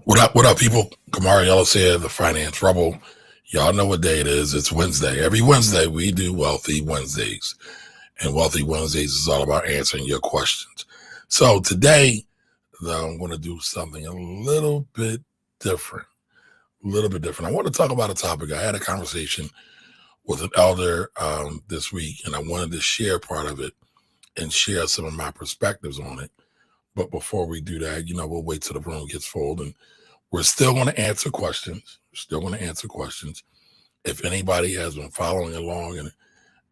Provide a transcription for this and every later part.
What up, people? Kamari Ellis here, the Finance Rebel. Y'all know what day it is. It's Wednesday. Every Wednesday, we do Wealthy Wednesdays. And Wealthy Wednesdays is all about answering your questions. So today, though, I'm going to do something a little bit different. I want to talk about a topic. I had a conversation with an elder this week, and I wanted to share part of it and share some of my perspectives on it. But before we do that, we'll wait till the room gets full, and we're still going to answer questions. If anybody has been following along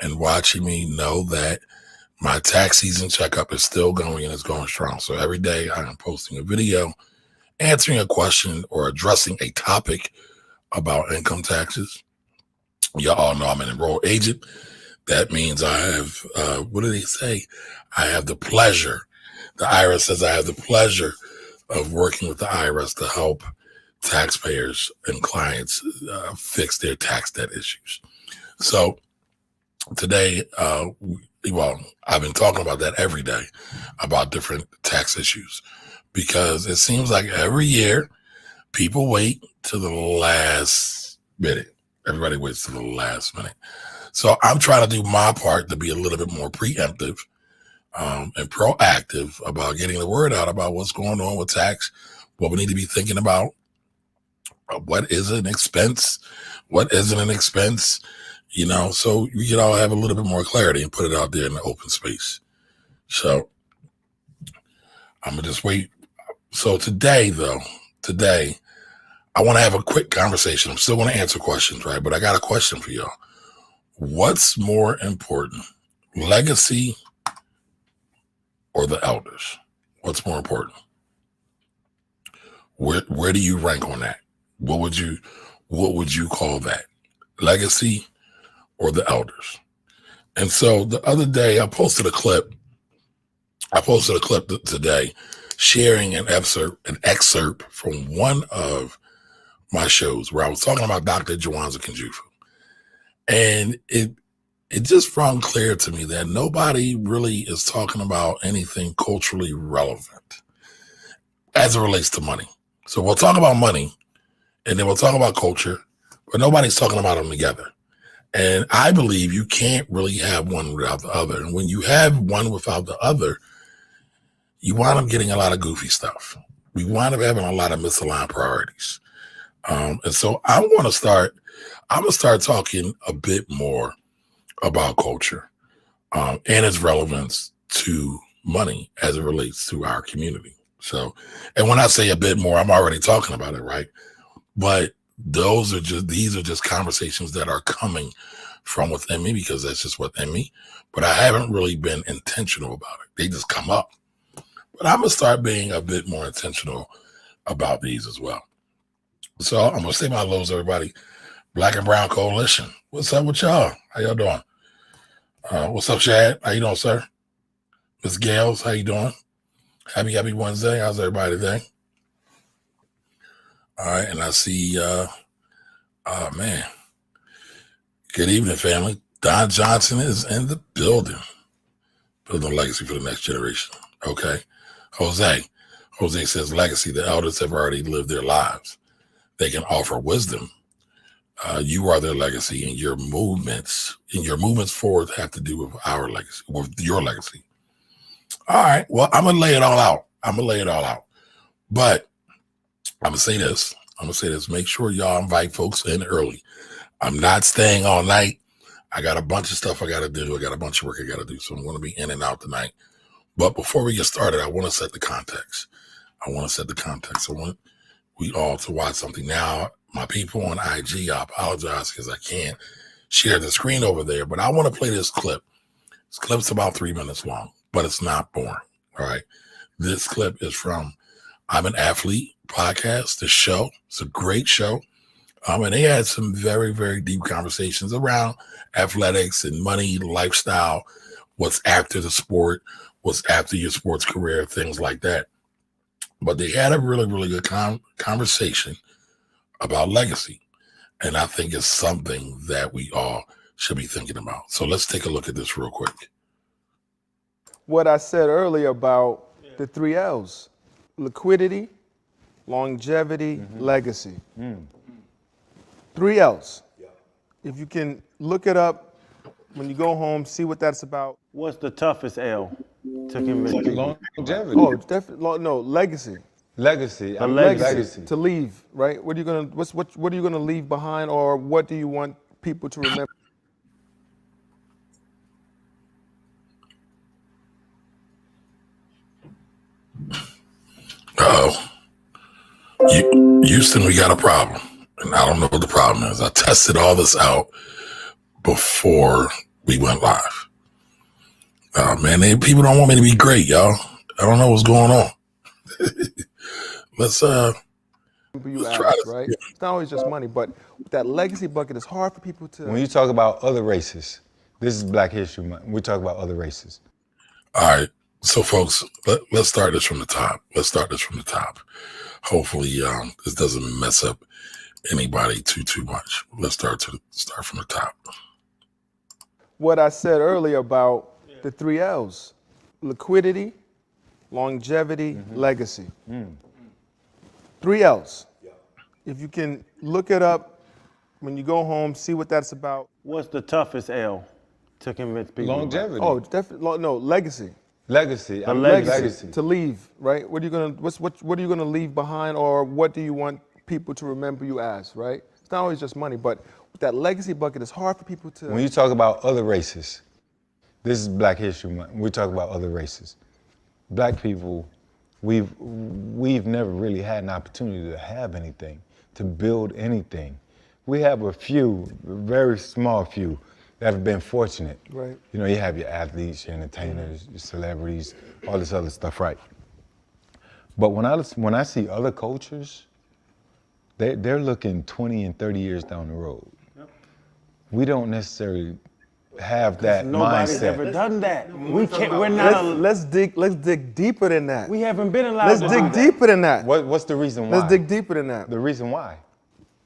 and watching me, know that my tax season checkup is still going and it's going strong. So every day I am posting a video answering a question or addressing a topic about income taxes. Y'all all know I'm an enrolled agent. That means I have, what do they say? I have the pleasure. The IRS says I have the pleasure of working with the IRS to help taxpayers and clients fix their tax debt issues. So today, I've been talking about that every day, about different tax issues, because it seems like every year people wait to the last minute. Everybody waits to the last minute. So I'm trying to do my part to be a little bit more preemptive and proactive about getting the word out about what's going on with tax, what we need to be thinking about, what is an expense, what isn't an expense, so we can all have a little bit more clarity and put it out there in the open space. So I'm going to just wait. So today, I want to have a quick conversation. I'm still going to answer questions, right? But I got a question for y'all. What's more important, legacy or the elders? What's more important? Where do you rank on that? What would you call that? Legacy or the elders? And so the other day I posted a clip today sharing an excerpt from one of my shows where I was talking about Dr. Jawanza Kunjufu. And it just rung clear to me that nobody really is talking about anything culturally relevant as it relates to money. So we'll talk about money and then we'll talk about culture, but nobody's talking about them together. And I believe you can't really have one without the other. And when you have one without the other, you wind up getting a lot of goofy stuff. We wind up having a lot of misaligned priorities. And so I'm going to start talking a bit more about culture and its relevance to money as it relates to our community. So, and when I say a bit more, I'm already talking about it, right? But these are just conversations that are coming from within me because that's just within me. But I haven't really been intentional about it. They just come up. But I'm going to start being a bit more intentional about these as well. So I'm going to say my hellos, everybody. Black and Brown Coalition. What's up with y'all? How y'all doing? What's up, Shad? How you doing, sir? Miss Gales, how you doing? Happy Wednesday. How's everybody today? All right, and I see, man. Good evening, family. Don Johnson is in the building. Building legacy for the next generation. Okay. Jose says legacy. The elders have already lived their lives. They can offer wisdom. You are their legacy, and your movements forward have to do with our legacy, with your legacy. All right. Well, I'm gonna lay it all out. But I'm gonna say this. Make sure y'all invite folks in early. I'm not staying all night. I got a bunch of stuff I got to do. I got a bunch of work I got to do. So I'm going to be in and out tonight. But before we get started, I want to set the context. I want we all to watch something. Now, my people on IG, I apologize because I can't share the screen over there. But I want to play this clip. This clip's about 3 minutes long, but it's not boring. All right. This clip is from I'm an Athlete podcast, the show. It's a great show. And they had some very, very deep conversations around athletics and money, lifestyle, what's after the sport, what's after your sports career, things like that. But they had a really, really good conversation about legacy. And I think it's something that we all should be thinking about. So let's take a look at this real quick. What I said earlier about the 3 L's, liquidity, longevity, legacy. 3 L's. If you can look it up when you go home, see what that's about. What's the toughest L to convince people? Longevity. Oh, it's definitely no legacy. Legacy. A legacy. To leave, right? What are you gonna what are you gonna leave behind, or what do you want people to remember? Oh, Houston, we got a problem. And I don't know what the problem is. I tested all this out before we went live. Man, people don't want me to be great, y'all. I don't know what's going on. Let's try this. Right? It's not always just money, but that legacy bucket is hard for people to. When you talk about other races, this is Black History Month. We talk about other races. All right. So, folks, let's start this from the top. Hopefully, this doesn't mess up anybody too much. Let's start from the top. What I said earlier about the 3 L's: liquidity, longevity, legacy. 3 L's. If you can look it up when you go home, see what that's about. What's the toughest L to convince people? Longevity. Oh, it's definitely no legacy. Legacy. Legacy. To leave, right? What are you gonna leave behind, or what do you want people to remember you as, right? It's not always just money, but that legacy bucket is hard for people to. When you talk about other races, this is Black History Month. We talk about other races. Black people, we've never really had an opportunity to have anything, to build anything. We have a few, very small few, that have been fortunate. Right. You know, you have your athletes, your entertainers, your celebrities, all this other stuff, right? But when I see other cultures, they're looking 20 and 30 years down the road. Yep. We don't necessarily have that Nobody's mindset. ever done that. We can't. We're not. Let's dig deeper than that. We haven't been allowed. Let's to dig do that. deeper than that. What's the reason why? Let's dig deeper than that. The reason why?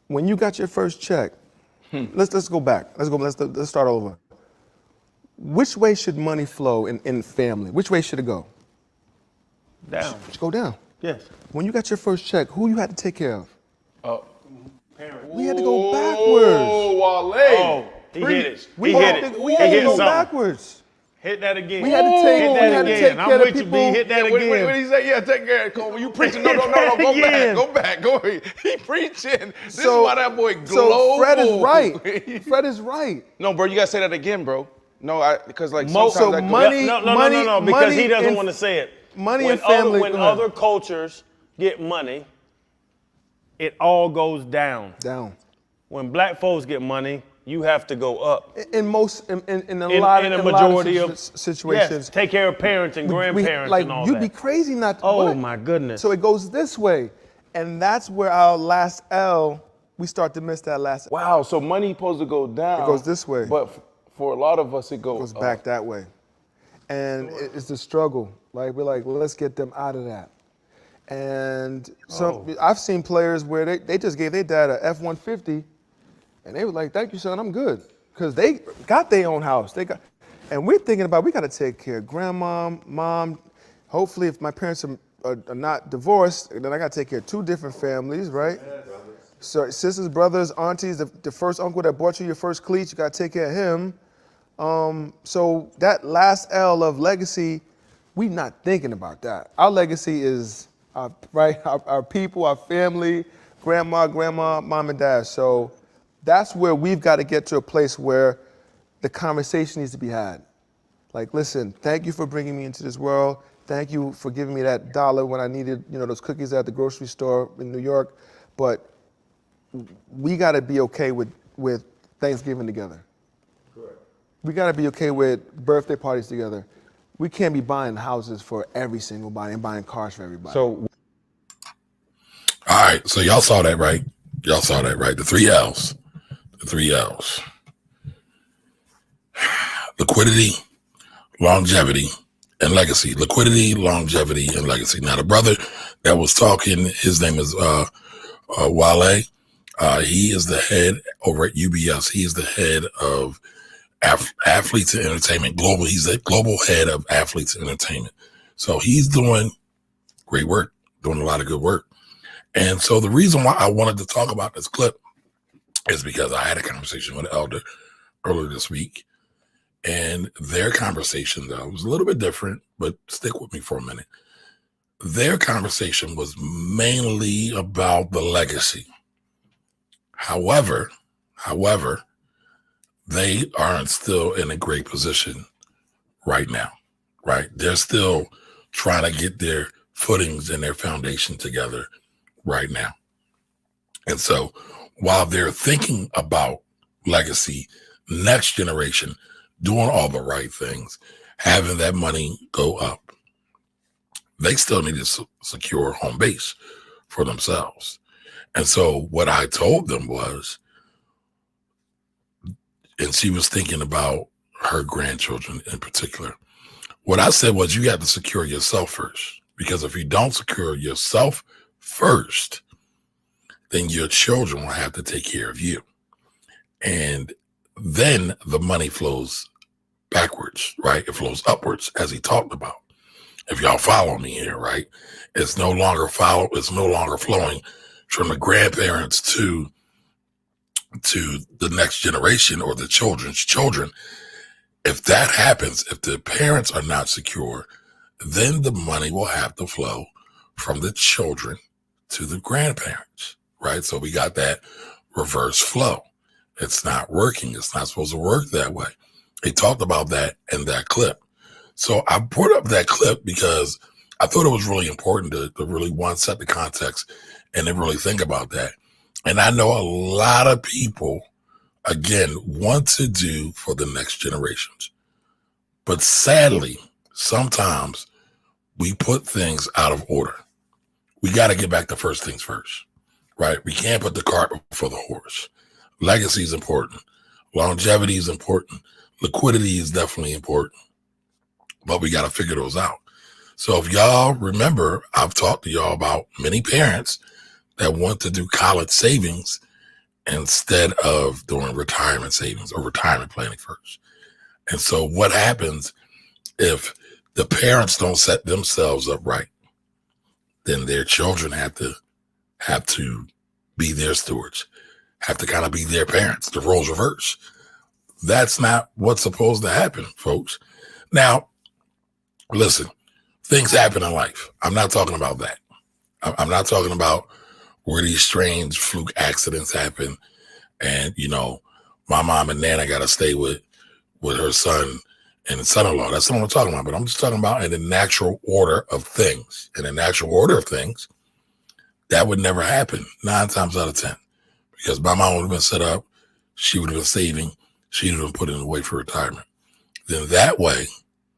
When you got your first check, let's go back. Let's start over. Which way should money flow in family? Which way should it go? Down. It should go down. Yes. When you got your first check, who you had to take care of? Parents. We had to go backwards. Oh, he hit it. We He had hit it. to, we He had to hit go something. backwards. Hit that again. We had to take. Hit We that had to again. take care I'm of with you, people. B. Hit that again. What did he say? Yeah, take care of it. You preaching? No, go back. He preaching. This is why that boy global. So Fred is right. Fred is right. No, bro, you gotta say that again, bro. No, because like Mo- sometimes so I go, money- No, because money he doesn't and- want to say it. money when and family- When go ahead. other cultures get money, it all goes down. Down. When black folks get money, you have to go up. In a lot of situations. Yes, take care of parents and grandparents like, and all you'd that. be crazy not to. Oh what? my goodness. So it goes this way, and that's where our last L, we start to miss that last. wow, so money supposed to go down. It goes this way. But for a lot of us, it goes back that way, and it's the struggle. Like we're like, well, let's get them out of that. And I've seen players where they just gave their dad a F-150, and they were like, "Thank you, son, I'm good," because they got their own house. And we're thinking about we got to take care of grandma, mom. Hopefully, if my parents are not divorced, then I got to take care of 2 different families, right? So sisters, brothers, aunties, the first uncle that bought you your first cleats, you got to take care of him. So that last L of legacy, we not thinking about that. Our legacy is our people, our family, grandma, mom and dad. So that's where we've got to get to a place where the conversation needs to be had. Like, listen, thank you for bringing me into this world. Thank you for giving me that $1 when I needed, those cookies at the grocery store in New York. But we got to be okay with Thanksgiving together. Correct. We got to be okay with birthday parties together. We can't be buying houses for every single body and buying cars for everybody. So, All right, so y'all saw that, right? The 3 L's. The 3 L's. Liquidity, longevity, and legacy. Liquidity, longevity, and legacy. Now, the brother that was talking, his name is Wale. He is the head over at UBS. He is the head of Athletes and Entertainment Global. He's the global head of Athletes and Entertainment. So he's doing great work, doing a lot of good work. And so the reason why I wanted to talk about this clip is because I had a conversation with an elder earlier this week. And their conversation, though, was a little bit different, but stick with me for a minute. Their conversation was mainly about the legacy. However, they aren't still in a great position right now, right? They're still trying to get their footings and their foundation together right now. And so while they're thinking about legacy, next generation, doing all the right things, having that money go up, they still need to secure home base for themselves. And so what I told them was, and she was thinking about her grandchildren in particular, what I said was, you have to secure yourself first. Because if you don't secure yourself first, then your children will have to take care of you. And then the money flows backwards, right? It flows upwards, as he talked about. If y'all follow me here, right? It's no longer flowing from the grandparents to the next generation or the children's children. If that happens, if the parents are not secure, then the money will have to flow from the children to the grandparents, right? So we got that reverse flow. It's not working. It's not supposed to work that way. They talked about that in that clip. So I brought up that clip because I thought it was really important to really, one, set the context and then really think about that. And I know a lot of people, again, want to do for the next generations. But sadly, sometimes we put things out of order. We got to get back to first things first, right? We can't put the cart before the horse. Legacy is important. Longevity is important. Liquidity is definitely important. But we got to figure those out. So if y'all remember, I've talked to y'all about many parents that want to do college savings instead of doing retirement savings or retirement planning first. And so what happens if the parents don't set themselves up right? Then their children have to be their stewards, have to kind of be their parents. The roles reverse. That's not what's supposed to happen, folks. Now, listen, things happen in life. I'm not talking about that. I'm not talking about where these strange fluke accidents happen and, my mom and Nana got to stay with her son and son-in-law. That's not what I'm talking about. But I'm just talking about in the natural order of things. In the natural order of things, that would never happen 9 times out of 10. Because my mom would have been set up. She would have been saving. She would have been putting away for retirement. Then that way,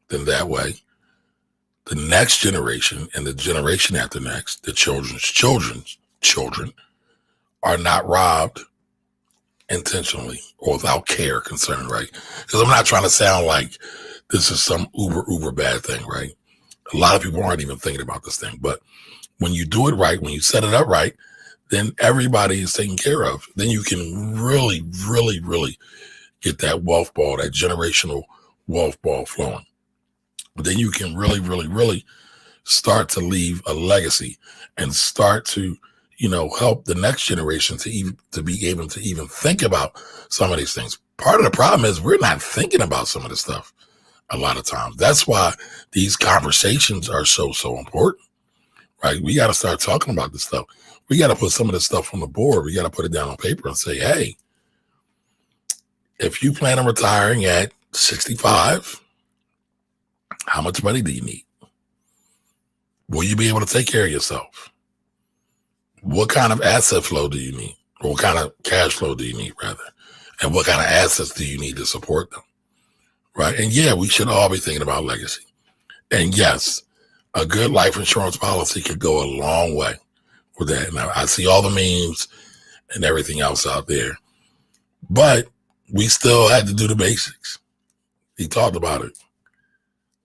the next generation and the generation after next, the children's children are not robbed intentionally or without care, concern, right? Because I'm not trying to sound like this is some uber bad thing, right? A lot of people aren't even thinking about this thing. But when you do it right, when you set it up right, then everybody is taken care of. Then you can really, really, really get that wealth ball, that generational wealth ball flowing. But then you can really, really, really start to leave a legacy and start to, help the next generation to be able to even think about some of these things. Part of the problem is we're not thinking about some of this stuff a lot of times. That's why these conversations are so important, right? We got to start talking about this stuff. We got to put some of this stuff on the board. We got to put it down on paper and say, hey, if you plan on retiring at 65, how much money do you need? Will you be able to take care of yourself? What kind of asset flow do you need? Or what kind of cash flow do you need, rather? And what kind of assets do you need to support them? Right? And yeah, we should all be thinking about legacy. And yes, a good life insurance policy could go a long way with that. Now, I see all the memes and everything else out there, but we still had to do the basics. He talked about it.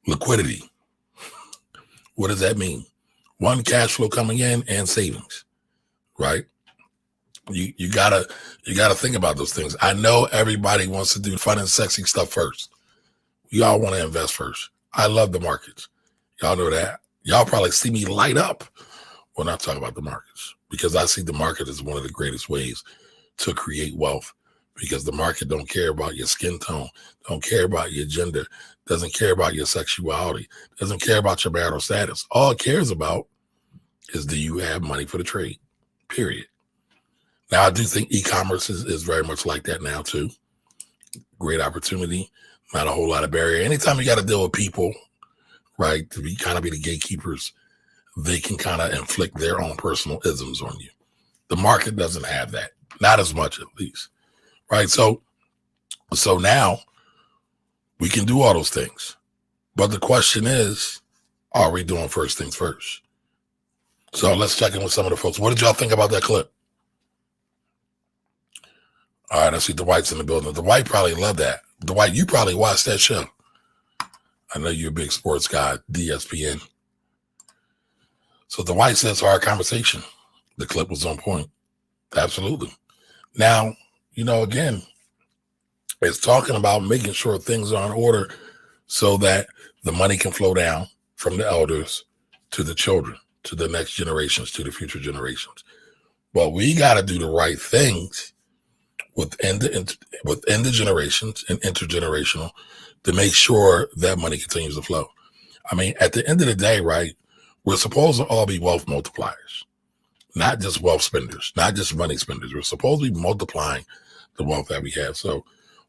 Liquidity. What does that mean? One, cash flow coming in and savings, right? You gotta think about those things. I know everybody wants to do fun and sexy stuff first. Y'all want to invest first. I love the markets. Y'all know that. Y'all probably see me light up We're not talking about the markets, because I see the market as one of the greatest ways to create wealth, because the market don't care about your skin tone, don't care about your gender, doesn't care about your sexuality, doesn't care about your marital status. All it cares about is, do you have money for the trade, period. Now, I do think e-commerce is very much like that now too. Great opportunity, not a whole lot of barrier. Anytime you got to deal with people, right, to be the gatekeepers, they can kind of inflict their own personal isms on you. The market doesn't have that, not as much at least, right? So now we can do all those things, but the question is, are we doing first things first? So let's check in with some of the folks. What did y'all think about that clip? All right, I see Dwight's in the building. Dwight probably loved that. Dwight, you probably watched that show. I know you're a big sports guy, DSPN. So Dwight says, hard conversation. The clip was on point. Absolutely. Now, again, it's talking about making sure things are in order so that the money can flow down from the elders to the children, to the next generations, to the future generations. But we got to do the right things within the generations and intergenerational to make sure that money continues to flow. I mean, at the end of the day, right, we're supposed to all be wealth multipliers, not just wealth spenders, not just money spenders. We're supposed to be multiplying the wealth that we have. So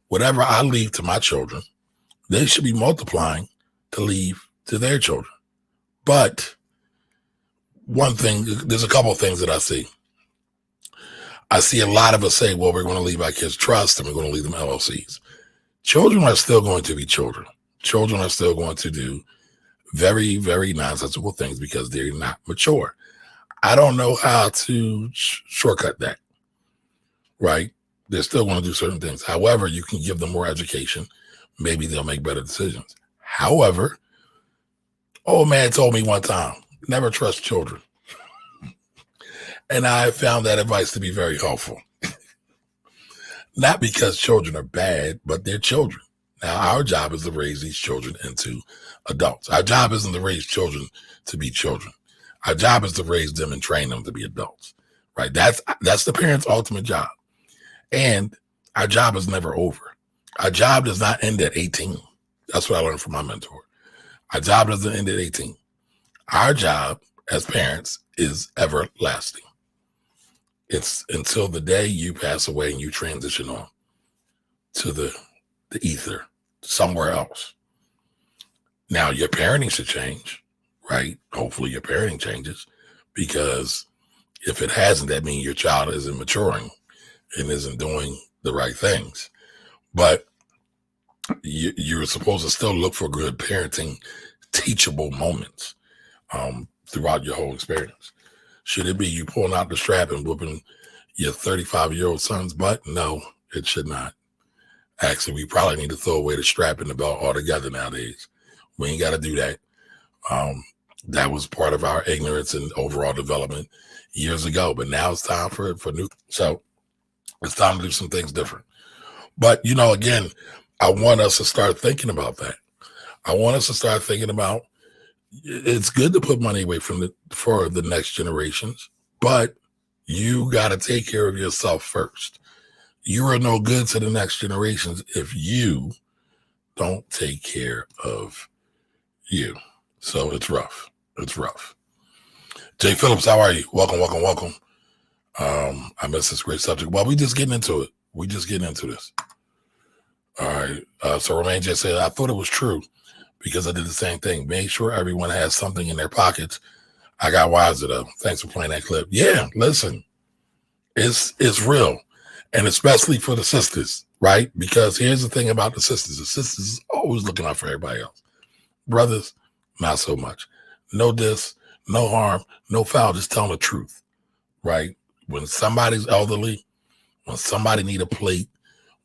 whatever I leave to my children, they should be multiplying to leave to their children. But one thing, there's a couple of things that I see. I see a lot of us say, well, we're going to leave our kids trust and we're going to leave them LLCs. Children are still going to be children. Children are still going to do very, very nonsensical things because they're not mature. I don't know how to shortcut that, right? They're still going to do certain things. However, you can give them more education. Maybe they'll make better decisions. However, old man told me one time, never trust children. And I found that advice to be very helpful. Not because children are bad, but they're children. Now, our job is to raise these children into adults. Our job isn't to raise children to be children. Our job is to raise them and train them to be adults, right? That's the parent's ultimate job. And our job is never over. Our job does not end at 18. That's what I learned from my mentor. Our job doesn't end at 18. Our job as parents is everlasting. It's until the day you pass away and you transition on to the ether, somewhere else. Now, your parenting should change, right? Hopefully your parenting changes, because if it hasn't, that means your child isn't maturing and isn't doing the right things. But you're supposed to still look for good parenting, teachable moments throughout your whole experience. Should it be you pulling out the strap and whooping your 35-year-old son's butt? No, it should not. Actually, we probably need to throw away the strap and the belt altogether nowadays. We ain't got to do that. That was part of our ignorance and overall development years ago. But now it's time for new. So it's time to do some things different. But, again, I want us to start thinking about that. I want us to start thinking about, it's good to put money away for the next generations, but you got to take care of yourself first. You are no good to the next generations if you don't take care of you. So it's rough. It's rough. Jay Phillips, how are you? Welcome, welcome, welcome. I missed this great subject. Well, we just getting into it. We just getting into this. All right. So Romain just said, I thought it was true because I did the same thing. Make sure everyone has something in their pockets. I got wiser though. Thanks for playing that clip. Yeah, listen, it's real. And especially for the sisters, right? Because here's the thing about the sisters. The sisters is always looking out for everybody else. Brothers, not so much. No diss, no harm, no foul, just telling the truth, right? When somebody's elderly, when somebody need a plate,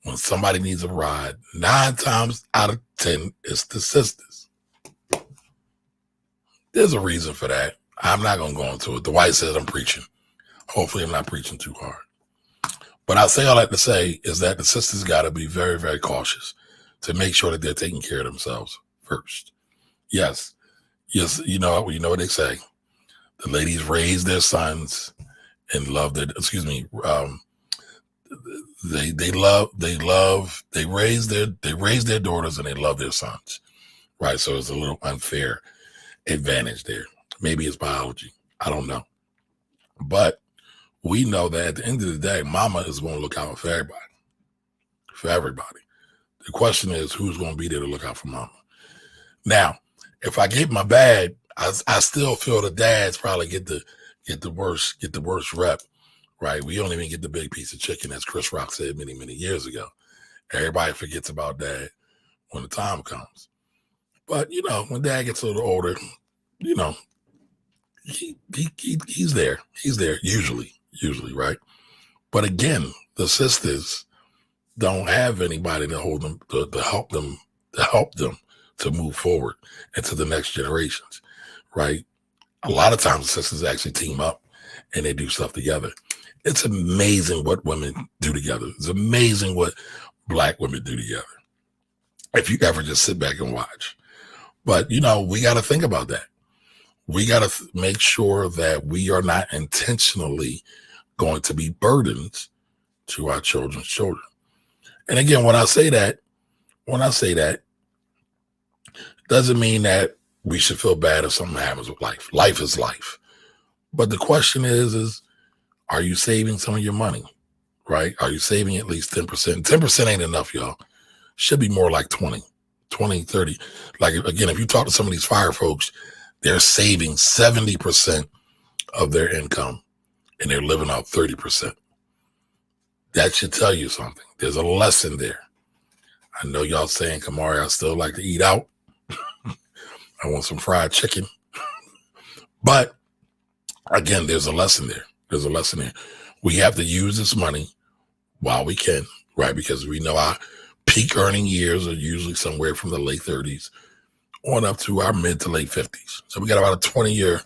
when somebody needs a ride, 9 times out of 10, it's the sisters. There's a reason for that. I'm not going to go into it. The Dwight says I'm preaching. Hopefully I'm not preaching too hard. But I'll say all that to say is that the sisters got to be very, very cautious to make sure that they're taking care of themselves first. Yes, you know what they say. The ladies raise their sons and love their, they raise their daughters and they love their sons, right? So it's a little unfair advantage there. Maybe it's biology. I don't know. But we know that at the end of the day, mama is going to look out for everybody. For everybody. The question is, who's going to be there to look out for mama? Now, if I get my bad, I still feel the dads probably get the worst rep, right? We don't even get the big piece of chicken, as Chris Rock said many, many years ago. Everybody forgets about dad when the time comes. But, when dad gets a little older, he's there. He's there usually, right? But again, the sisters don't have anybody to hold them, to help them to move forward into the next generations, right? A lot of times the sisters actually team up and they do stuff together. It's amazing what women do together. It's amazing what Black women do together. If you ever just sit back and watch. But, we got to think about that. We got to make sure that we are not intentionally going to be burdens to our children's children. And again, when I say that, doesn't mean that we should feel bad if something happens with life. Life is life. But the question is, are you saving some of your money, right? Are you saving at least 10%? 10% ain't enough, y'all. Should be more like 20, 30. Like, again, if you talk to some of these fire folks, they're saving 70% of their income and they're living out 30%. That should tell you something. There's a lesson there. I know y'all saying, Kamari, I still like to eat out. I want some fried chicken. But again, there's a lesson there. There's a lesson there. We have to use this money while we can, right? Because we know our peak earning years are usually somewhere from the late 30s on up to our mid to late 50s. So we got about a 20-year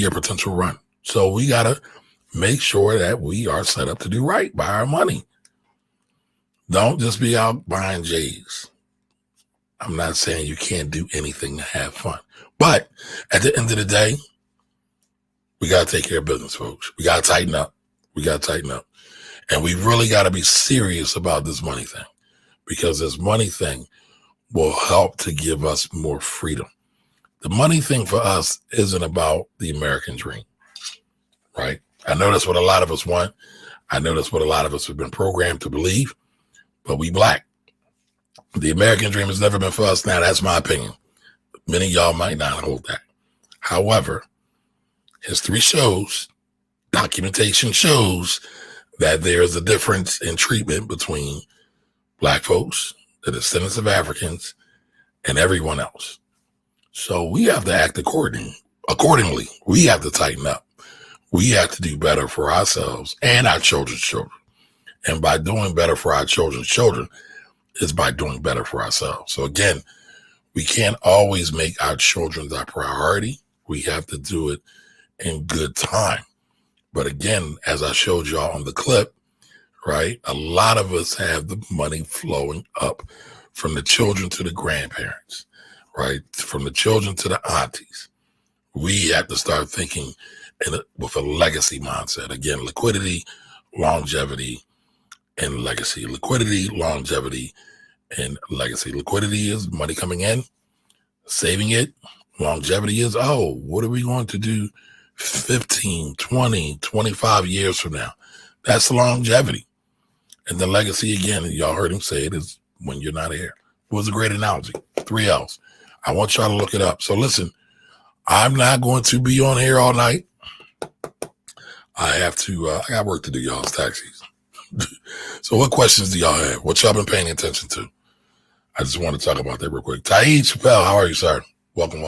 potential run. So we got to make sure that we are set up to do right by our money. Don't just be out buying J's. I'm not saying you can't do anything to have fun. But at the end of the day, we got to take care of business, folks. We got to tighten up. And we really got to be serious about this money thing, because this money thing will help to give us more freedom. The money thing for us isn't about the American dream, right? I know that's what a lot of us want. I know that's what a lot of us have been programmed to believe, but we Black. The American dream has never been for us. Now, that's my opinion. Many of y'all might not hold that. However, history shows, documentation shows that there is a difference in treatment between Black folks, the descendants of Africans, and everyone else. So we have to act accordingly. We have to tighten up. We have to do better for ourselves and our children's children. And by doing better for our children's children is by doing better for ourselves. So again, we can't always make our children our priority. We have to do it in good time. But again, as I showed y'all on the clip, right, a lot of us have the money flowing up from the children to the grandparents, right, from the children to the aunties. We have to start thinking with a legacy mindset. Again, liquidity, longevity, and legacy. Liquidity, longevity, and legacy. Liquidity is money coming in, saving it. Longevity is, what are we going to do 15, 20, 25 years from now? That's longevity. And the legacy, again, y'all heard him say it, is when you're not here. It was a great analogy. 3 L's. I want y'all to look it up. So listen, I'm not going to be on here all night. I got work to do, y'all. It's tax season. So what questions do y'all have? What y'all been paying attention to? I just want to talk about that real quick. Taid Chappelle, how are you, sir? Welcome.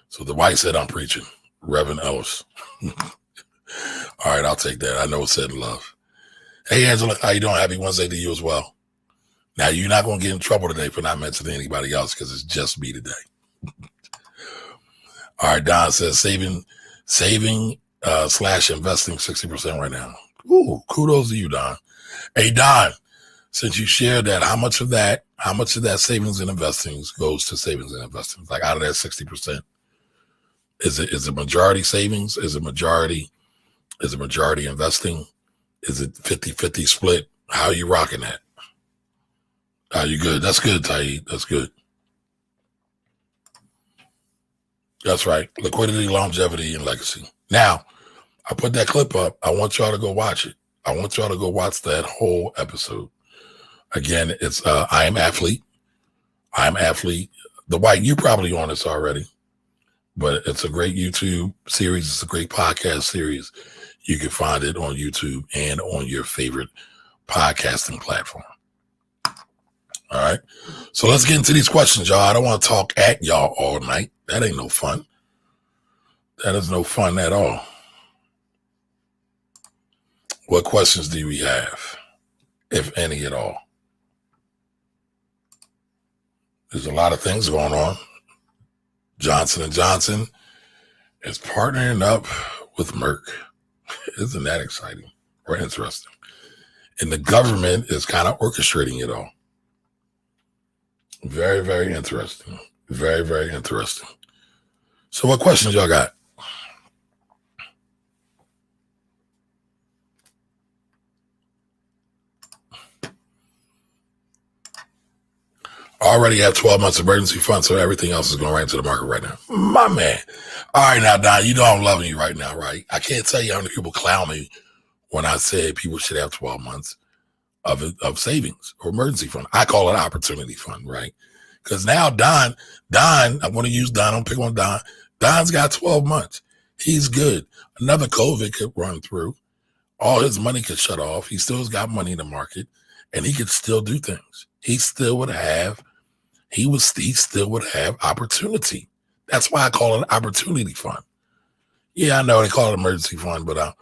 So the white said I'm preaching. Reverend Ellis. All right, I'll take that. I know it's said in love. Hey, Angela, how you doing? Happy Wednesday to you as well. Now, you're not going to get in trouble today for not mentioning anybody else, because it's just me today. All right, Don says saving / investing 60% right now. Ooh, kudos to you, Don. Hey, Don, Since you shared that, how much of that savings and investings goes to savings and investings? Like out of that 60%, is it majority savings? Is it majority investing? Is it 50-50 split? How are you rocking that? Are you good? That's good, Taib. That's good. That's right. Liquidity, longevity, and legacy. Now, I put that clip up. I want y'all to go watch it. I want y'all to go watch that whole episode. Again, it's I Am Athlete. I Am Athlete. The White, you probably on this already, but it's a great YouTube series. It's a great podcast series. You can find it on YouTube and on your favorite podcasting platform. All right. So let's get into these questions, y'all. I don't want to talk at y'all all night. That ain't no fun. That is no fun at all. What questions do we have, if any at all? There's a lot of things going on. Johnson & Johnson is partnering up with Merck. Isn't that exciting or interesting? And the government is kind of orchestrating it all. Very, very interesting. Very, very interesting. So what questions y'all got? Already have 12 months emergency fund, so everything else is going right into the market right now. My man. All right, now, Don, you know I'm loving you right now, right? I can't tell you how many people clown me when I said people should have 12 months of savings or emergency fund. I call it opportunity fund, right? Because now Don, I want to use Don. I'm picking on Don. Don's got 12 months. He's good. Another COVID could run through. All his money could shut off. He still's got money in the market, and he could still do things. He still would have opportunity. That's why I call it an opportunity fund. Yeah, I know they call it emergency fund, but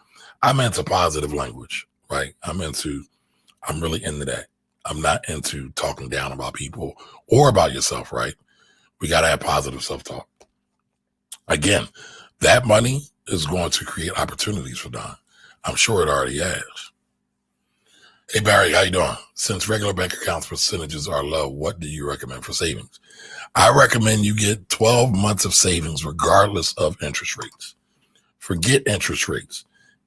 I'm into positive language, right? I'm really into that. I'm not into talking down about people or about yourself, right? We got to have positive self-talk. Again, that money is going to create opportunities for Don. I'm sure it already has. Hey, Barry, how you doing? Since regular bank accounts percentages are low, what do you recommend for savings? I recommend you get 12 months of savings regardless of interest rates. Forget interest rates.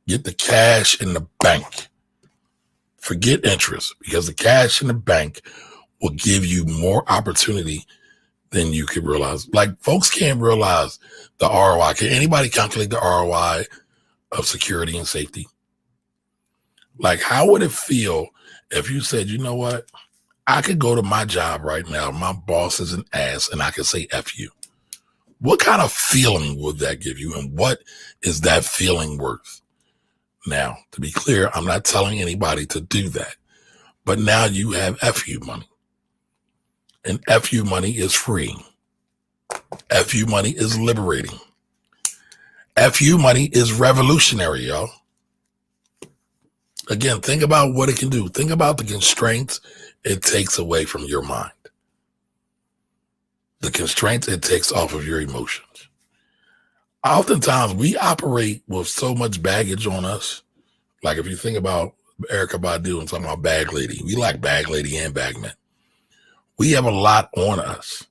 Get the cash in the bank. Forget interest, because the cash in the bank will give you more opportunity than you could realize. Like, folks can't realize the ROI. Can anybody calculate the ROI of security and safety? Like, how would it feel if you said, you know what? I could go to my job right now. My boss is an ass, and I could say F you. What kind of feeling would that give you? And what is that feeling worth? Now, to be clear, I'm not telling anybody to do that. But now you have FU money. And FU money is free. FU money is liberating. FU money is revolutionary, y'all. Again, think about what it can do. Think about the constraints it takes away from your mind. The constraints it takes off of your emotions. Oftentimes, we operate with so much baggage on us. Like if you think about Erykah Badu and talking about bag lady, we like bag lady and bagman. We have a lot on us.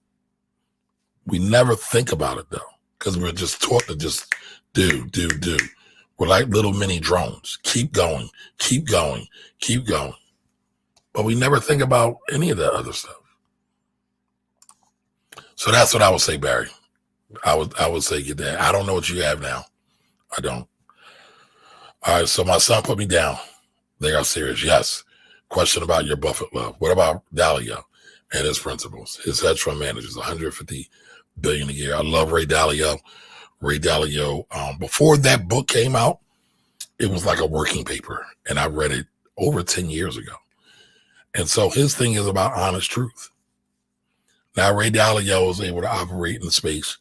We never think about it though, because we're just taught to just do. We're like little mini drones. Keep going, keep going, keep going. But we never think about any of that other stuff. So that's what I would say, Barry. I would say get that. I don't know what you have now. I don't. All right, so my son put me down. They are serious. Yes. Question about your Buffett love. What about Dalio and his principles? His hedge fund managers, $150 billion a year. I love Ray Dalio. Ray Dalio, before that book came out, it was like a working paper, and I read it over 10 years ago. And so his thing is about honest truth. Now, Ray Dalio is able to operate in the space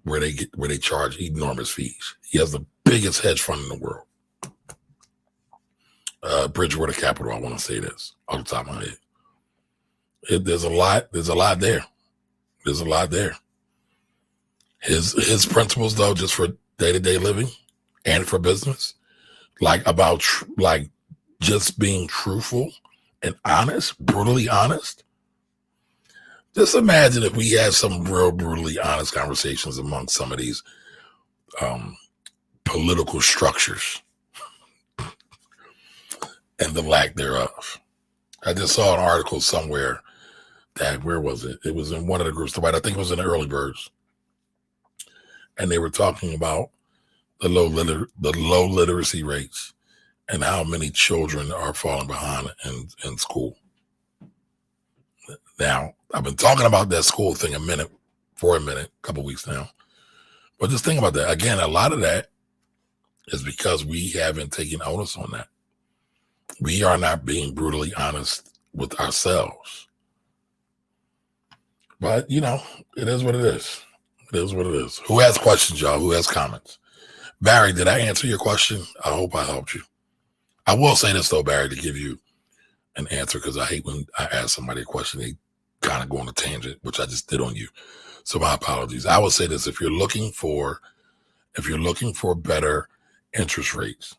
where they charge enormous fees. He has the biggest hedge fund in the world. Bridgewater Capital, I want to say this off the top of my head. There's a lot there. There's a lot there. His principles, though, just for day-to-day living and for business, like about just being truthful and honest, brutally honest. Just imagine if we had some real brutally honest conversations among some of these political structures and the lack thereof. I just saw an article somewhere that, where was it? It was in one of the groups, I think it was in the early birds. And they were talking about the low literacy rates and how many children are falling behind in school. Now, I've been talking about that school thing for a couple weeks now. But just think about that. Again, a lot of that is because we haven't taken onus on that. We are not being brutally honest with ourselves. But, you know, it is what it is. It is what it is. Who has questions, y'all? Who has comments? Barry, did I answer your question? I hope I helped you. I will say this, though, Barry, to give you an answer, because I hate when I ask somebody a question, they kind of go on a tangent, which I just did on you. So my apologies. I will say this: if you're looking for better interest rates,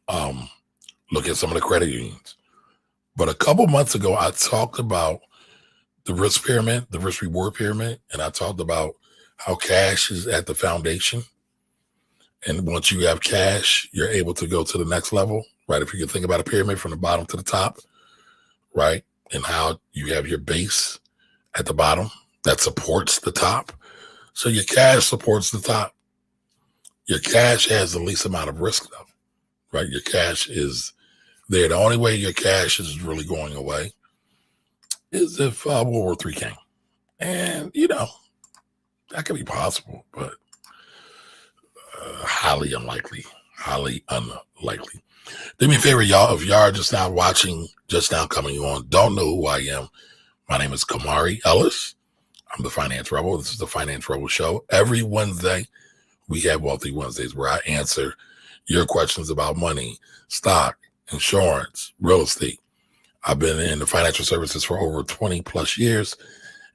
look at some of the credit unions. But a couple months ago, I talked about the risk pyramid, the risk reward pyramid, and I talked about how cash is at the foundation. And once you have cash, you're able to go to the next level, right? If you can think about a pyramid from the bottom to the top, right? And how you have your base at the bottom that supports the top. So your cash supports the top. Your cash has the least amount of risk, though, right? Your cash is there. The only way your cash is really going away is if World War III came. And, you know, that could be possible, but highly unlikely. Do me a favor, y'all. If y'all are just now watching, just now coming on, don't know who I am. My name is Kamari Ellis. I'm the Finance Rebel. This is the Finance Rebel Show. Every Wednesday, we have Wealthy Wednesdays, where I answer your questions about money, stock, insurance, real estate. I've been in the financial services for over 20 plus years,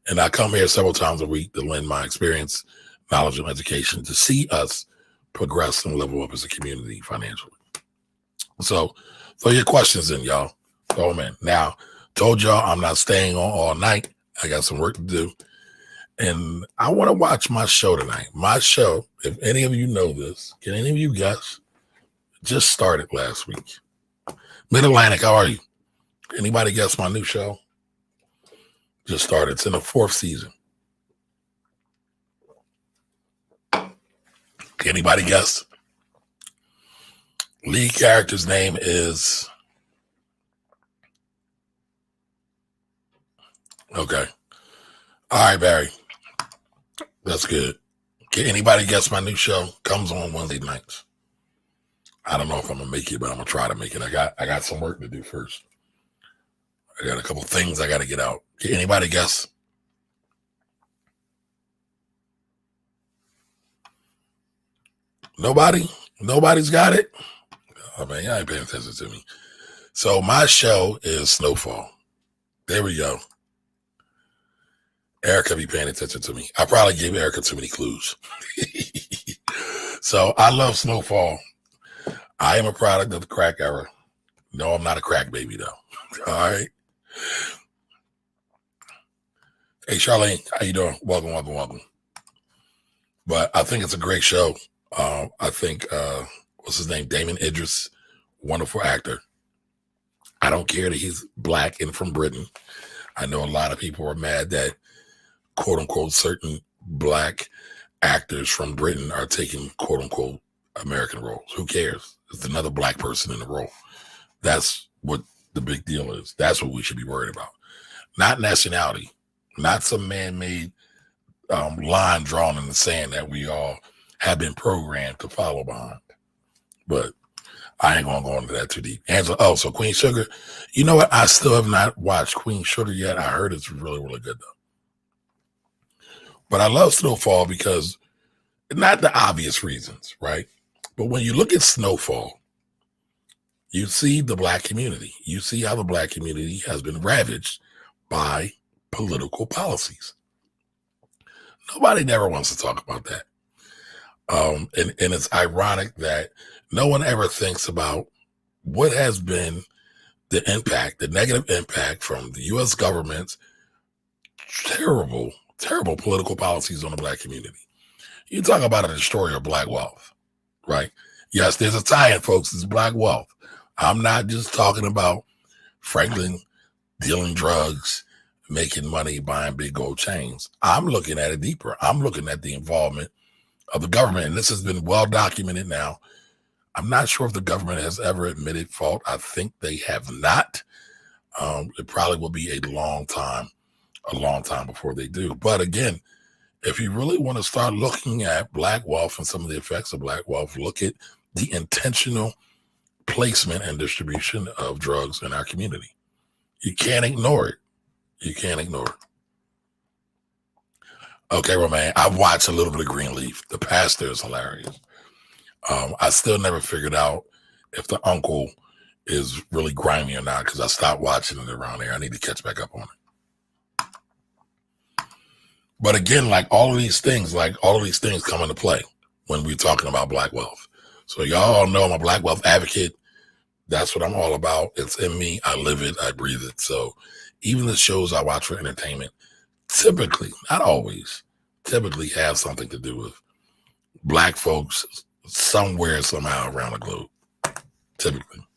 and I come here several times a week to lend my experience, knowledge, and education to see us progress and level up as a community financially. So throw your questions in, y'all. Throw them in. Now, told y'all I'm not staying on all night. I got some work to do. And I want to watch my show tonight. My show, if any of you know this, can any of you guess? Just started last week. Mid-Atlantic, how are you? Anybody guess my new show? Just started. It's in the 4th season. Can anybody guess? Lead character's name is... Okay. All right, Barry. That's good. Can anybody guess my new show? Comes on Wednesday nights. I don't know if I'm gonna make it, but I'm gonna try to make it. I got some work to do first. I got a couple things I got to get out. Can anybody guess? Nobody? Nobody's got it? Oh man, y'all ain't paying attention to me. So my show is Snowfall. There we go. Erica be paying attention to me. I probably gave Erica too many clues. So I love Snowfall. I am a product of the crack era. No, I'm not a crack baby, though. All right. Hey, Charlene, how you doing? Welcome. But I think it's a great show. I think, what's his name? Damon Idris, wonderful actor. I don't care that he's black and from Britain. I know a lot of people are mad that, quote unquote, certain black actors from Britain are taking, quote unquote, American roles. Who cares? It's another black person in the role. That's what the big deal is. That's what we should be worried about. Not nationality, not some man-made line drawn in the sand that we all have been programmed to follow behind. But I ain't gonna go into that too deep. Angela, oh, so Queen Sugar. You know what? I still have not watched Queen Sugar yet. I heard it's really, really good though. But I love Snowfall because, not the obvious reasons, right? But when you look at Snowfall, you see the black community. You see how the black community has been ravaged by political policies. Nobody never wants to talk about that. And it's ironic that no one ever thinks about what has been the negative impact from the U.S. government's terrible political policies on the black community. You talk about a destroyer of black wealth, right? Yes, there's a tie-in, folks. It's black wealth. I'm not just talking about Franklin dealing drugs, making money, buying big gold chains. I'm looking at it deeper. I'm looking at the involvement of the government, and this has been well documented now. I'm not sure if the government has ever admitted fault. I think they have not. It probably will be a long time before they do. But again, if you really want to start looking at black wealth and some of the effects of black wealth, look at the intentional placement and distribution of drugs in our community. You can't ignore it. You can't ignore it. Okay, Romain, I've watched a little bit of Greenleaf. The pastor is hilarious. I still never figured out if the uncle is really grimy or not because I stopped watching it around there. I need to catch back up on it. But again, like all of these things come into play when we're talking about black wealth. So y'all know I'm a black wealth advocate. That's what I'm all about. It's in me. I live it. I breathe it. So even the shows I watch for entertainment typically, not always, typically have something to do with black folks somewhere, somehow around the globe. Typically.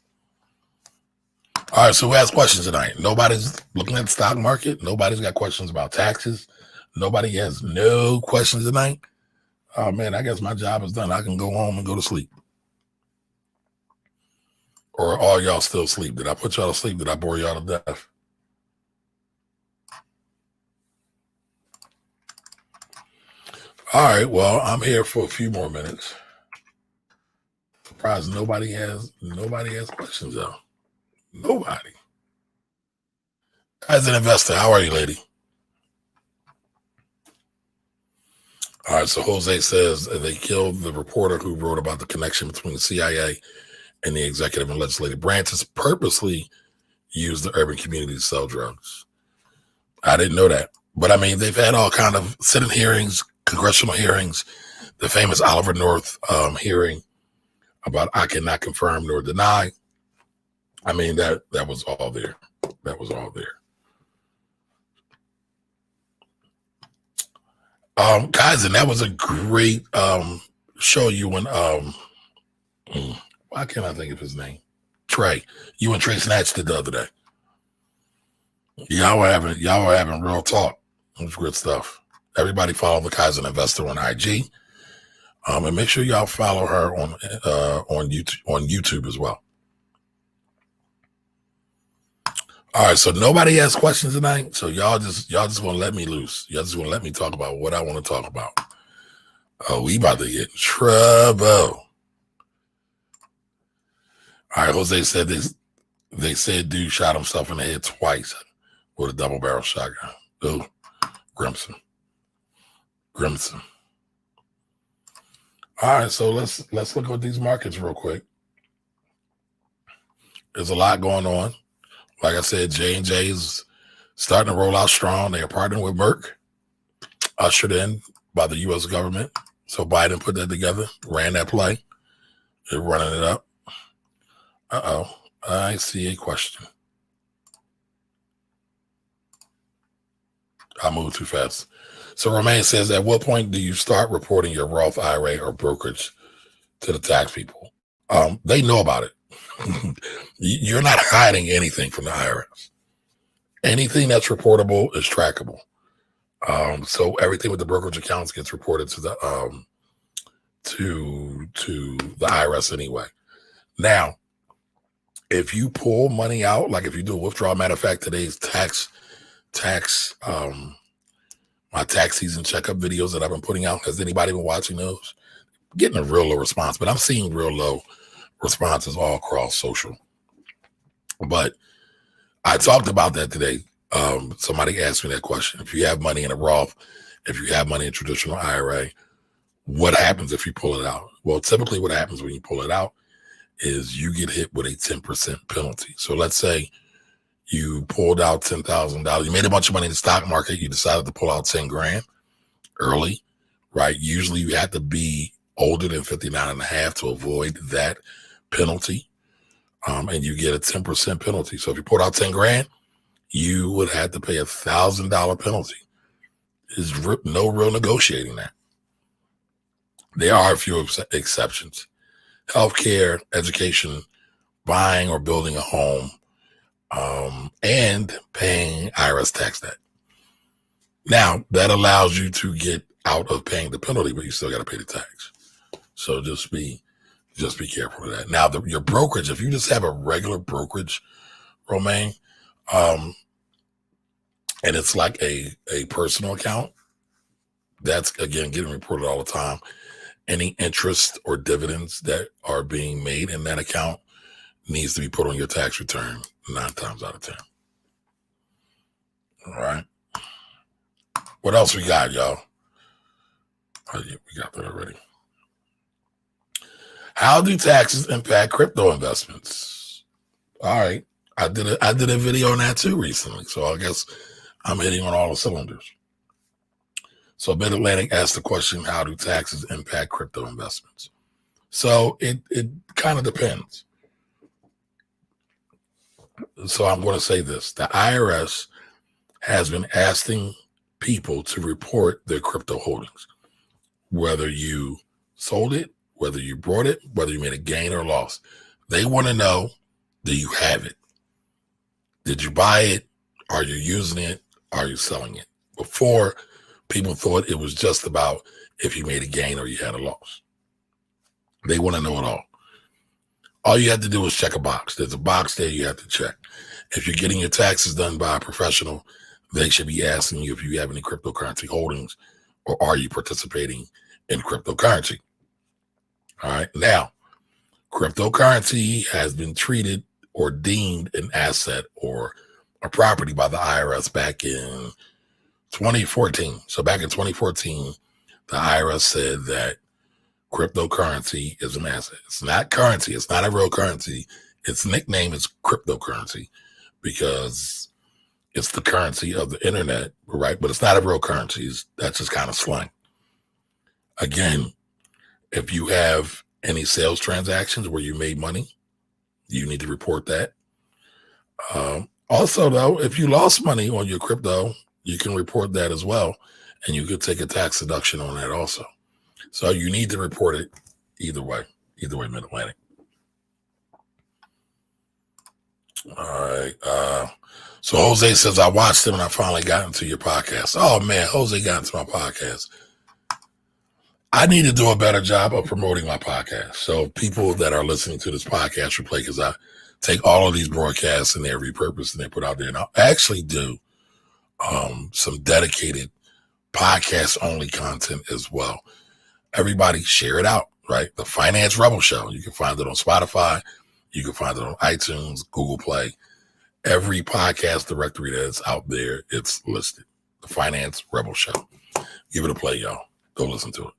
All right, so who has questions tonight? Nobody's looking at the stock market. Nobody's got questions about taxes. Nobody has no questions tonight. Oh, man, I guess my job is done. I can go home and go to sleep. Or are all y'all still asleep? Did I put y'all to sleep? Did I bore y'all to death? All right, well, I'm here for a few more minutes. Surprised nobody has questions though. Nobody. As an investor, how are you, lady? All right, so Jose says they killed the reporter who wrote about the connection between the CIA and the executive and legislative branches, purposely used the urban community to sell drugs. I didn't know that. But I mean, they've had all kind of Senate hearings, congressional hearings, the famous Oliver North hearing about I cannot confirm nor deny. I mean, that was all there. That was all there. Guys, and that was a great show you and why can't I think of his name? Trey. You and Trey snatched it the other day. Y'all were having real talk. It was good stuff. Everybody follow the Kaizen Investor on IG. And make sure y'all follow her on YouTube as well. All right, so nobody has questions tonight. So y'all just want to let me loose. Y'all just want to let me talk about what I want to talk about. Oh, we about to get in trouble. All right, Jose said this. They said dude shot himself in the head twice with a double barrel shotgun. Oh, Grimson. All right, so let's look at these markets real quick. There's a lot going on. Like I said, J&J is starting to roll out strong. They are partnering with Merck, ushered in by the U.S. government. So Biden put that together, ran that play. They're running it up. Uh-oh, I see a question. I moved too fast. So Romain says, at what point do you start reporting your Roth IRA or brokerage to the tax people? They know about it. You're not hiding anything from the IRS. Anything that's reportable is trackable. So everything with the brokerage accounts gets reported to the IRS anyway. Now, if you pull money out, like if you do a withdrawal, matter of fact, today's my tax season checkup videos that I've been putting out. Has anybody been watching those? Getting a real low response, but I'm seeing real low responses all across social. But I talked about that today. Somebody asked me that question. If you have money in a Roth, if you have money in traditional IRA, what happens if you pull it out? Well, typically what happens when you pull it out is you get hit with a 10% penalty. So let's say you pulled out $10,000. You made a bunch of money in the stock market. You decided to pull out 10 grand early, right? Usually you have to be older than 59 and a half to avoid that penalty. and you get a 10% penalty. So if you put out 10 grand, you would have to pay $1,000 penalty. There's no real negotiating that. There are a few exceptions. Healthcare, education, buying or building a home, and paying IRS tax debt. Now, that allows you to get out of paying the penalty, but you still got to pay the tax. So just be careful of that. Now, your brokerage, if you just have a regular brokerage, Romaine, and it's like a personal account, that's, again, getting reported all the time. Any interest or dividends that are being made in that account needs to be put on your tax return 9 times out of 10. All right. What else we got, y'all? Oh, yeah, we got that already. How do taxes impact crypto investments? All right. I did a video on that too recently, so I guess I'm hitting on all the cylinders. So Mid-Atlantic asked the question, how do taxes impact crypto investments? So it kind of depends. So I'm going to say this. The IRS has been asking people to report their crypto holdings, whether you sold it, whether you brought it, whether you made a gain or loss. They want to know, do you have it? Did you buy it? Are you using it? Are you selling it? Before, people thought it was just about if you made a gain or you had a loss. They want to know it all. All you have to do is check a box. There's a box there you have to check. If you're getting your taxes done by a professional, they should be asking you if you have any cryptocurrency holdings or are you participating in cryptocurrency. All right. Now, cryptocurrency has been treated or deemed an asset or a property by the IRS back in 2014. So back in 2014, the IRS said that cryptocurrency is an asset. It's not currency. It's not a real currency. Its nickname is cryptocurrency because it's the currency of the internet, right? But it's not a real currency. That's just kind of slang. Again, if you have any sales transactions where you made money, you need to report that. Also, though, if you lost money on your crypto, you can report that as well, and you could take a tax deduction on that also. So you need to report it either way, Mid-Atlantic. All right. So Jose says, I watched him and I finally got into your podcast. Oh, man, Jose got into my podcast. I need to do a better job of promoting my podcast. So people that are listening to this podcast replay, because I take all of these broadcasts and they're repurposed and they put out there. And I'll actually do some dedicated podcast-only content as well. Everybody share it out, right? The Finance Rebel Show. You can find it on Spotify. You can find it on iTunes, Google Play. Every podcast directory that's out there, it's listed. The Finance Rebel Show. Give it a play, y'all. Go listen to it.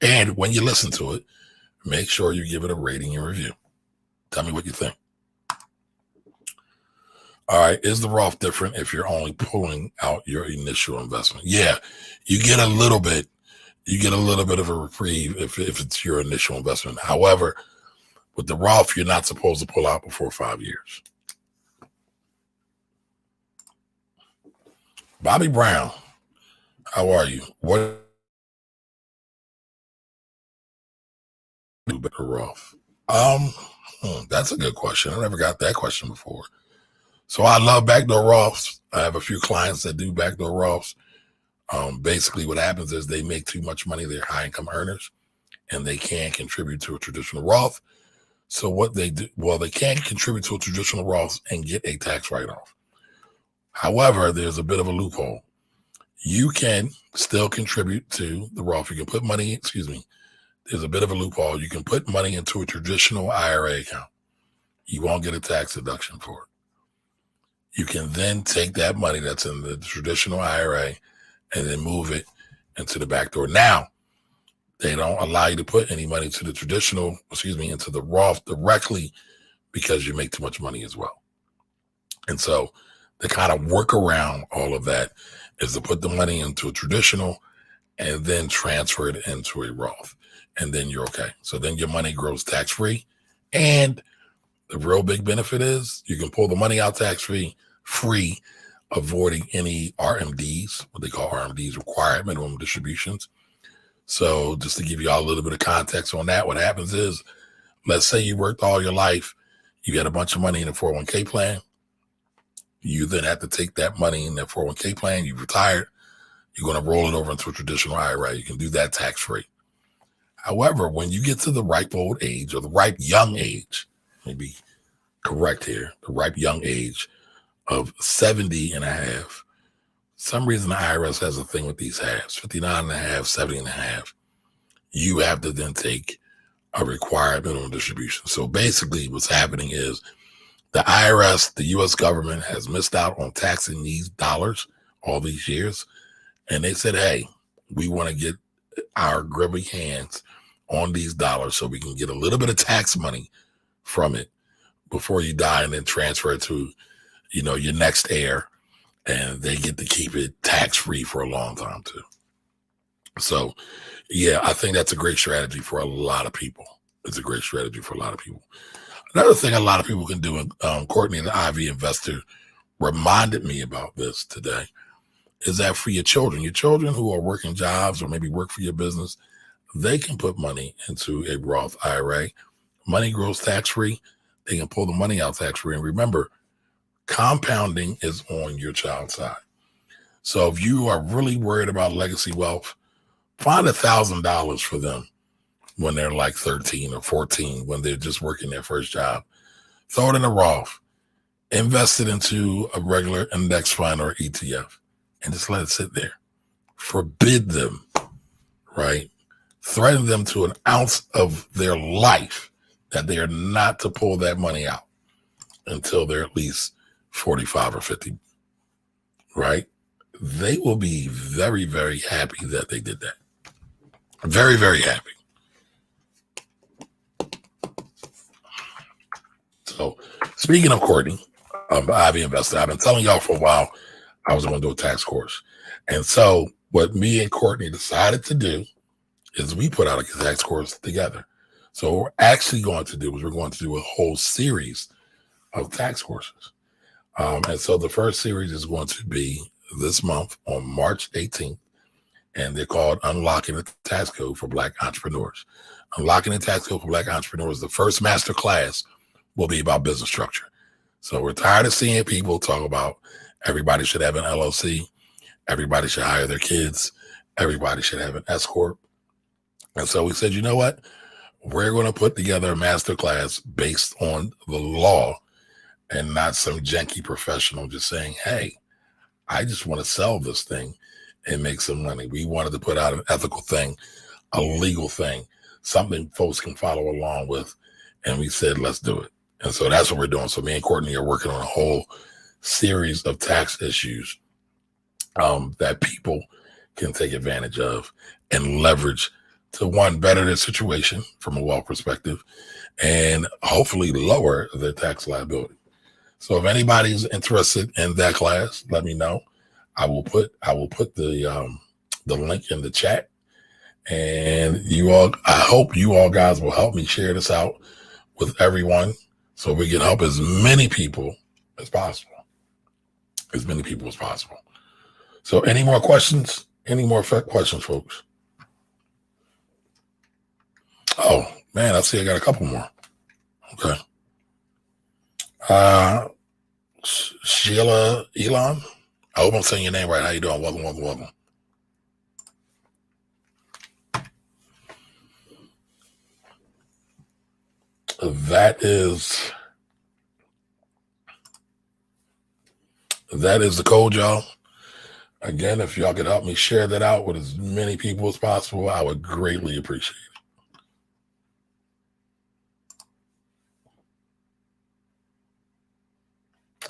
And when you listen to it, make sure you give it a rating and review. Tell me what you think. All right. Is the Roth different if you're only pulling out your initial investment? Yeah, you get a little bit. You get a little bit of a reprieve if it's your initial investment. However, with the Roth, you're not supposed to pull out before 5 years. Bobby Brown, how are you? What do better Roth? That's a good question. I never got that question before. So I love backdoor Roths. I have a few clients that do backdoor Roths. Basically what happens is they make too much money. They're high income earners and they can't contribute to a traditional Roth. So what they do, well, they can't contribute to a traditional Roth and get a tax write-off. However, there's a bit of a loophole. You can still contribute to the Roth. You can put money, there's a bit of a loophole. You can put money into a traditional IRA account. You won't get a tax deduction for it. You can then take that money that's in the traditional IRA and then move it into the back door. Now, they don't allow you to put any money to the traditional, into the Roth directly because you make too much money as well. And so the kind of work around all of that is to put the money into a traditional and then transfer it into a Roth. And then you're okay. So then your money grows tax-free and The real big benefit is you can pull the money out tax-free, avoiding any RMDs, what they call RMDs, required minimum distributions. So just to give you all a little bit of context on that, what happens is, let's say you worked all your life, you got a bunch of money in a 401k plan. You then have to take that money in that 401k plan. You've retired. You're going to roll it over into a traditional IRA. You can do that tax-free. However, when you get to the ripe old age or the ripe young age, maybe correct here, the ripe young age of 70 and a half, some reason the IRS has a thing with these halves, 59 and a half, 70 and a half. You have to then take a required minimum distribution. So basically what's happening is the IRS, the U.S. government, has missed out on taxing these dollars all these years. And they said, hey, we want to get our grubby hands on these dollars so we can get a little bit of tax money from it before you die, and then transfer it to, your next heir, and they get to keep it tax-free for a long time too. So yeah, I think that's a great strategy for a lot of people. It's a great strategy for a lot of people. Another thing a lot of people can do, and Courtney, the IV investor, reminded me about this today, is that for your children who are working jobs or maybe work for your business, they can put money into a Roth IRA. Money grows tax-free. They can pull the money out tax-free. And remember, compounding is on your child's side. So if you are really worried about legacy wealth, find $1,000 for them when they're like 13 or 14, when they're just working their first job. Throw it in a Roth, invest it into a regular index fund or ETF, and just let it sit there. Forbid them, right? Threaten them to an ounce of their life that they are not to pull that money out until they're at least 45 or 50, right? They will be very, very happy that they did that. Very, very happy. So speaking of Courtney, Ivy Investor, I've been telling y'all for a while I was going to do a tax course. And so what me and Courtney decided to do is we put out a tax course together. So what we're actually going to do is we're going to do a whole series of tax courses. And so the first series is going to be this month on March 18th, and they're called Unlocking the Tax Code for Black Entrepreneurs. Unlocking the Tax Code for Black Entrepreneurs, the first master class will be about business structure. So we're tired of seeing people talk about everybody should have an LLC, everybody should hire their kids, everybody should have an S Corp. And so we said, you know what? We're going to put together a master class based on the law and not some janky professional just saying, hey, I just want to sell this thing and make some money. We wanted to put out an ethical thing, a legal thing, something folks can follow along with. And we said, let's do it. And so that's what we're doing. So me and Courtney are working on a whole series of tax issues that people can take advantage of and leverage to, one, better their situation from a wealth perspective and hopefully lower their tax liability. So if anybody's interested in that class, let me know. I will put the link in the chat, and I hope you all guys will help me share this out with everyone so we can help as many people as possible. As many people as possible. So any more questions? Any more questions, folks? Oh, man, I see I got a couple more. Okay. Sheila Elon, I hope I'm saying your name right. How you doing? Welcome, welcome, welcome. That is the code, y'all. Again, if y'all could help me share that out with as many people as possible, I would greatly appreciate it.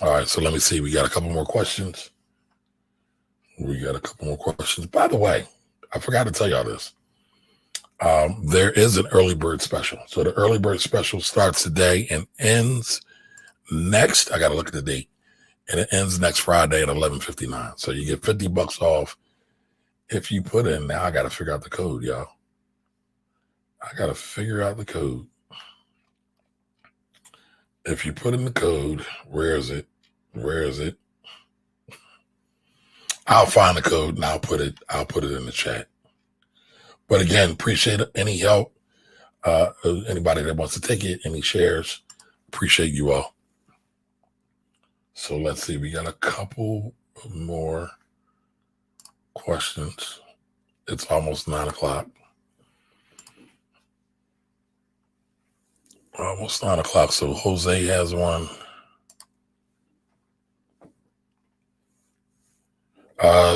All right, so let me see. We got a couple more questions. By the way, I forgot to tell y'all this. There is an early bird special. So the early bird special starts today and ends next. I got to look at the date. And it ends next Friday at 11:59. So you get $50 off if you put in. Now I got to figure out the code, y'all. I got to figure out the code. if you put in the code, where is it? Where is it? I'll find the code and I'll put it in the chat. But again, appreciate any help. Anybody that wants to take it, any shares, appreciate you all. So let's see, we got a couple more questions. It's almost 9 o'clock. Almost 9 o'clock. So Jose has one.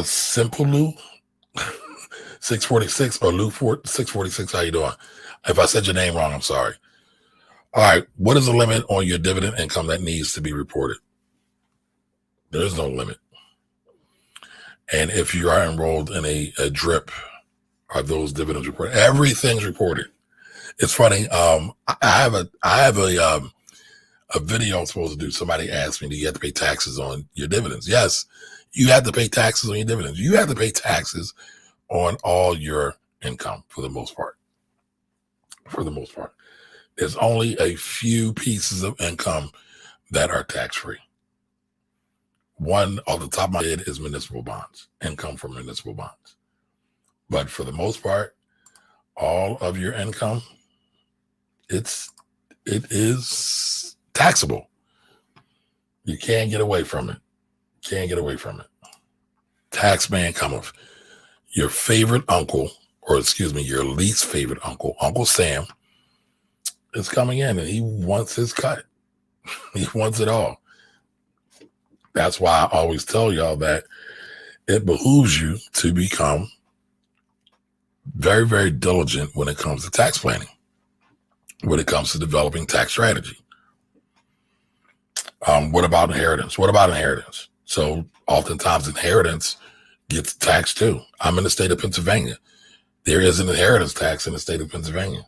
Simple Lou 646 or Lou 646. How you doing? If I said your name wrong, I'm sorry. All right. What is the limit on your dividend income that needs to be reported? There is no limit. And if you are enrolled in a drip, are those dividends reported? Everything's reported. It's funny. I have a video I'm supposed to do. Somebody asked me, do you have to pay taxes on your dividends? Yes, you have to pay taxes on your dividends. You have to pay taxes on all your income for the most part. For the most part. There's only a few pieces of income that are tax-free. One off the top of my head is municipal bonds, income from municipal bonds. But for the most part, all of your income, it is taxable. You can't get away from it. Can't get away from it. Tax man cometh. Your favorite uncle, or excuse me, your least favorite uncle, Uncle Sam, is coming in and he wants his cut. He wants it all. That's why I always tell y'all that it behooves you to become very, very diligent when it comes to tax planning, when it comes to developing tax strategy. What about inheritance? What about inheritance? So oftentimes inheritance gets taxed too. I'm in the state of Pennsylvania. There is an inheritance tax in the state of Pennsylvania.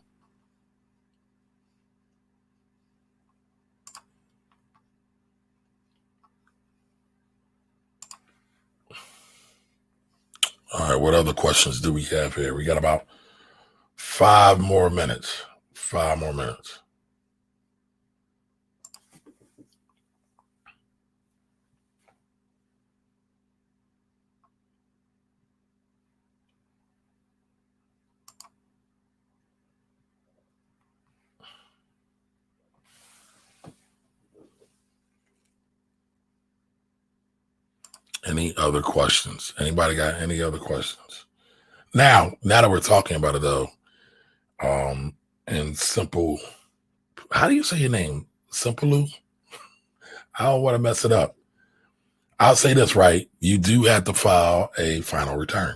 All right, what other questions do we have here? We got about 5 more minutes. 5 more minutes. Any other questions? Anybody got any other questions? Now that we're talking about it though, and Simple, how do you say your name? Simple Lou? I don't want to mess it up. I'll say this right. You do have to file a final return.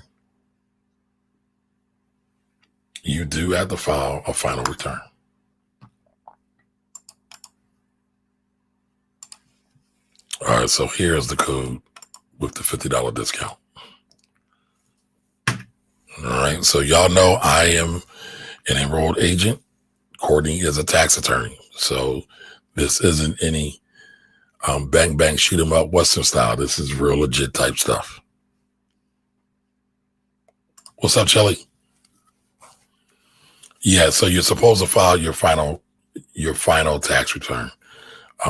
You do have to file a final return. All right, so here's the code with the $50 discount. All right, so y'all know I am an enrolled agent. Courtney is a tax attorney. So this isn't any bang, bang, shoot 'em up Western style. This is real legit type stuff. What's up, Shelly? Yeah, so you're supposed to file your final tax return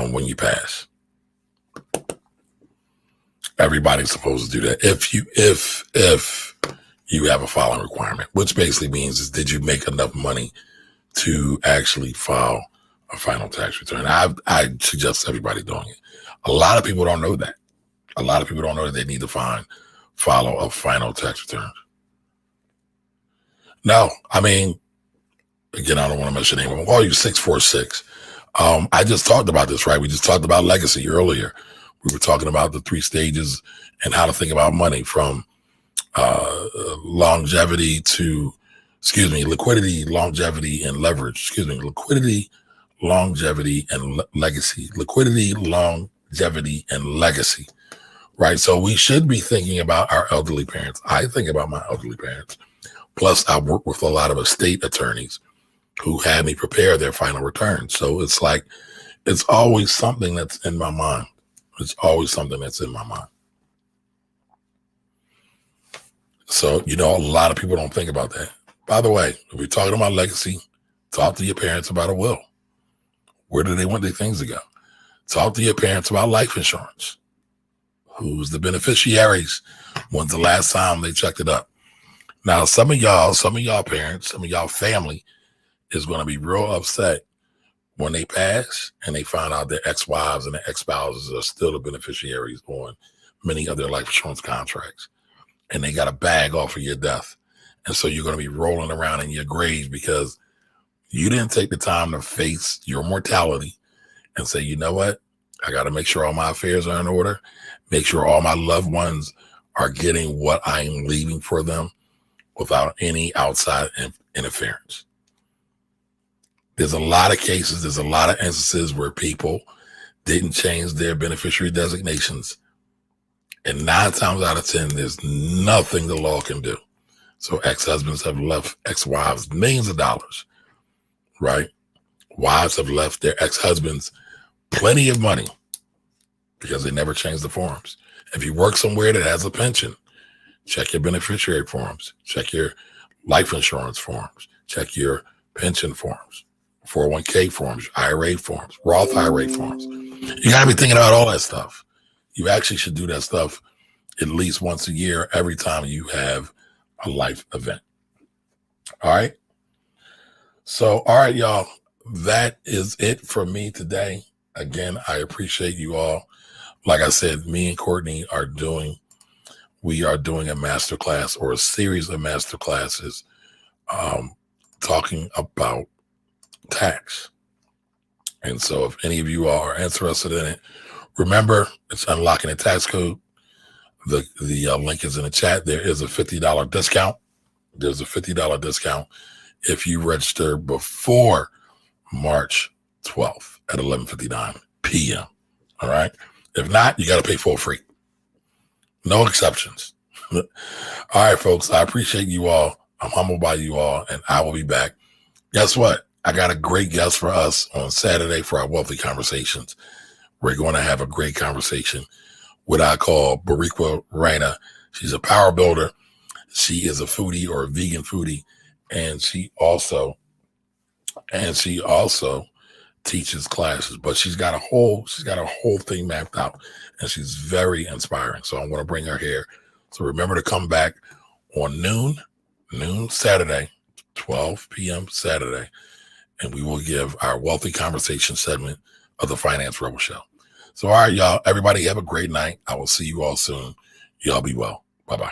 when you pass. Everybody's supposed to do that if you have a filing requirement, which basically means is did you make enough money to actually file a final tax return? I suggest everybody doing it. A lot of people don't know that. A lot of people don't know that they need to follow a final tax return. No, I mean, again, I don't want to mess your name up. I'll call you 646. I just talked about this, right? We just talked about legacy earlier. We were talking about the 3 stages and how to think about money from liquidity, longevity, and leverage. Liquidity, longevity, and legacy. Liquidity, longevity, and legacy. Right? So we should be thinking about our elderly parents. I think about my elderly parents. Plus, I work with a lot of estate attorneys who had me prepare their final return. So it's like, it's always something that's in my mind. It's always something that's in my mind. So, a lot of people don't think about that. By the way, if we're talking about legacy, talk to your parents about a will. Where do they want their things to go? Talk to your parents about life insurance. Who's the beneficiaries? When's the last time they checked it up? Now, some of y'all parents, some of y'all family is going to be real upset when they pass and they find out their ex-wives and their ex-spouses are still the beneficiaries on many of their life insurance contracts. And they got a bag off of your death. And so you're going to be rolling around in your grave because you didn't take the time to face your mortality and say, you know what? I got to make sure all my affairs are in order. Make sure all my loved ones are getting what I'm leaving for them without any outside interference. There's a lot of cases, there's a lot of instances where people didn't change their beneficiary designations. And 9 times out of 10, there's nothing the law can do. So ex-husbands have left ex-wives millions of dollars, right? Wives have left their ex-husbands plenty of money because they never changed the forms. If you work somewhere that has a pension, check your beneficiary forms, check your life insurance forms, check your pension forms, 401k forms, IRA forms, Roth IRA forms. You got to be thinking about all that stuff. You actually should do that stuff at least once a year, every time you have a life event. All right. So, all right, y'all, that is it for me today. Again, I appreciate you all. Like I said, me and Courtney we are doing a masterclass or a series of masterclasses talking about tax. And so if any of you are interested in it, remember, it's Unlocking the Tax Code. The link is in the chat. There is a $50 discount. There's a $50 discount if you register before March 12th at 11:59 p.m. All right. If not, you got to pay full free. No exceptions. All right, folks. I appreciate you all. I'm humbled by you all, and I will be back. Guess what? I got a great guest for us on Saturday for our Wealthy Conversations. We're going to have a great conversation with I call Bariqua Reina. She's a power builder. She is a foodie or a vegan foodie, and she also teaches classes. But she's got a whole thing mapped out, and she's very inspiring. So I'm going to bring her here. So remember to come back on noon Saturday, 12 p.m. Saturday, and we will give our Wealthy Conversation segment of the Finance Rebel Show. So, all right, y'all, everybody have a great night. I will see you all soon. Y'all be well. Bye-bye.